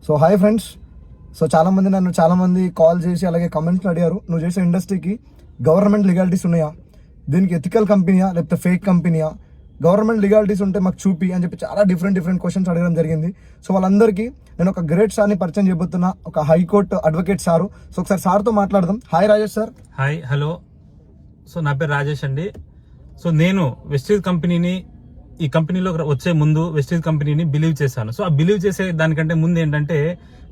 So hi friends. So చాలా మంది call చేసి అలాగే కమెంట్స్ అడిగారు, నువ్వు చేసే ఇండస్ట్రీకి గవర్నమెంట్ లీగాలిటీస్ ఉన్నాయా, దీనికి ఎథికల్ కంపెనీయా లేకపోతే ఫేక్ కంపెనీయా, గవర్నమెంట్ లీగాలిటీస్ ఉంటే మాకు చూపి అని చెప్పి చాలా డిఫరెంట్ క్వశ్చన్స్ అడగడం జరిగింది. సో వాళ్ళందరికీ నేను ఒక గ్రేట్ సార్ని పరిచయం చేయబోతున్నా, ఒక హైకోర్టు అడ్వకేట్ సారు. సో ఒకసారి సార్తో మాట్లాడదాం. Hi Rajesh sir. Hi, hello. So నా పేరు రాజేష్ అండి. సో నేను వెస్టీజ్ కంపెనీని, ఈ కంపెనీలో వచ్చే ముందు వెస్టీజ్ కంపెనీని బిలీవ్ చేశాను. సో ఆ బిలీవ్ చేసే దానికంటే ముందు ఏంటంటే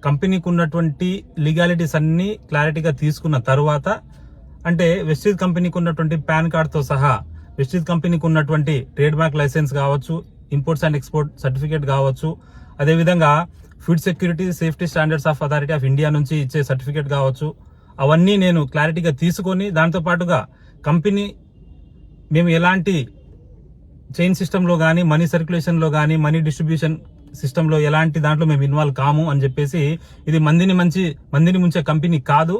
కంపెనీకి ఉన్నటువంటి లీగాలిటీస్ అన్ని క్లారిటీగా తీసుకున్న తర్వాత, అంటే వెస్టీజ్ కంపెనీకి ఉన్నటువంటి పాన్ కార్డ్తో సహా వెస్టీజ్ కంపెనీకి ఉన్నటువంటి ట్రేడ్ మార్క్ లైసెన్స్ కావచ్చు, ఇంపోర్ట్స్ అండ్ ఎక్స్పోర్ట్ సర్టిఫికేట్ కావచ్చు, అదేవిధంగా food security safety standards of authority of India నుంచి ఇచ్చే సర్టిఫికేట్ కావచ్చు, అవన్నీ నేను క్లారిటీగా తీసుకొని దాంతో పాటుగా కంపెనీ మేము ఎలాంటి చైన్ సిస్టంలో కానీ, మనీ సర్క్యులేషన్లో కానీ, మనీ డిస్ట్రిబ్యూషన్ సిస్టంలో ఎలాంటి దాంట్లో మేము ఇన్వాల్వ్ కాము అని చెప్పేసి, ఇది మందిని ముంచే కంపెనీ కాదు,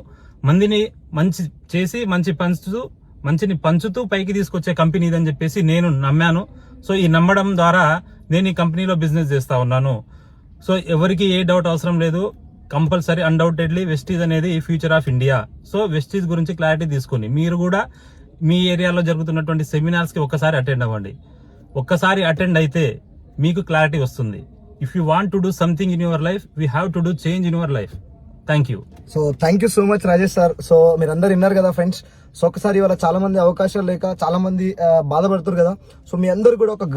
మందిని మంచి చేసి మంచిని పంచుతూ పైకి తీసుకొచ్చే కంపెనీ ఇదని చెప్పేసి నేను నమ్మాను. సో ఈ నమ్మడం ద్వారా నేను ఈ కంపెనీలో బిజినెస్ చేస్తా ఉన్నాను. సో ఎవరికి ఏ డౌట్ అవసరం లేదు, కంపల్సరీ అన్డౌటెడ్లీ వెస్టీజ్ అనేది future of India. So Vestige గురించి క్లారిటీ తీసుకుని మీరు కూడా మీ ఏరియాలో జరుగుతున్నటువంటి సెమినార్స్ కి ఒక్కసారి అటెండ్ అవ్వండి. ఒక్కసారి అటెండ్ అయితే మీకు క్లారిటీ వస్తుంది. If you want to do something in your life, we have to do change in your life. Thank you. So thank you so much Rajesh sir. So మీరందరూ విన్నారు కదా ఫ్రెండ్స్. సో ఒకసారి ఇవాళ చాలా మంది అవకాశాలు లేక చాలా మంది బాధపడుతారు కదా. సో మీ అందరు కూడా ఒక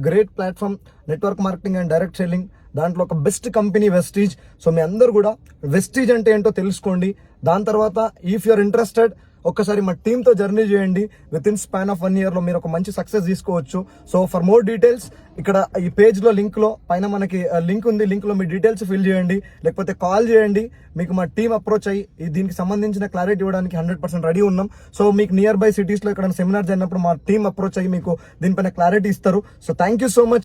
great platform, network marketing and direct selling, దాంట్లో ఒక బెస్ట్ కంపెనీ వెస్టీజ్. సో మీ అందరు కూడా వెస్టీజ్ అంటే ఏంటో తెలుసుకోండి. దాని తర్వాత ఇఫ్ యూఆర్ ఇంట్రెస్టెడ్, ఒక్కసారి మా టీంతో జర్నీ చేయండి. With in span of 1 year లో మీరు ఒక మంచి సక్సెస్ తీసుకోవచ్చు. సో ఫర్ మోర్ డీటెయిల్స్ ఇక్కడ ఈ పేజ్ లో లింక్ లో పైన మనకి లింక్ ఉంది, లింక్ లో మీ డీటెయిల్స్ ఫిల్ చేయండి, లేకపోతే కాల్ చేయండి. మీకు మా టీం అప్రోచ్ అయ్యి దీనికి సంబంధించిన క్లారిటీ ఇవ్వడానికి 100% రెడీ ఉన్నాం. సో మీకు నియర్ బై సిటీస్ లో ఇక్కడ సెమినార్ జరిగినప్పుడు మా టీం అప్రోచ్ అయ్యి మీకు దీనిపైన క్లారిటీ ఇస్తారు. So thank you so much.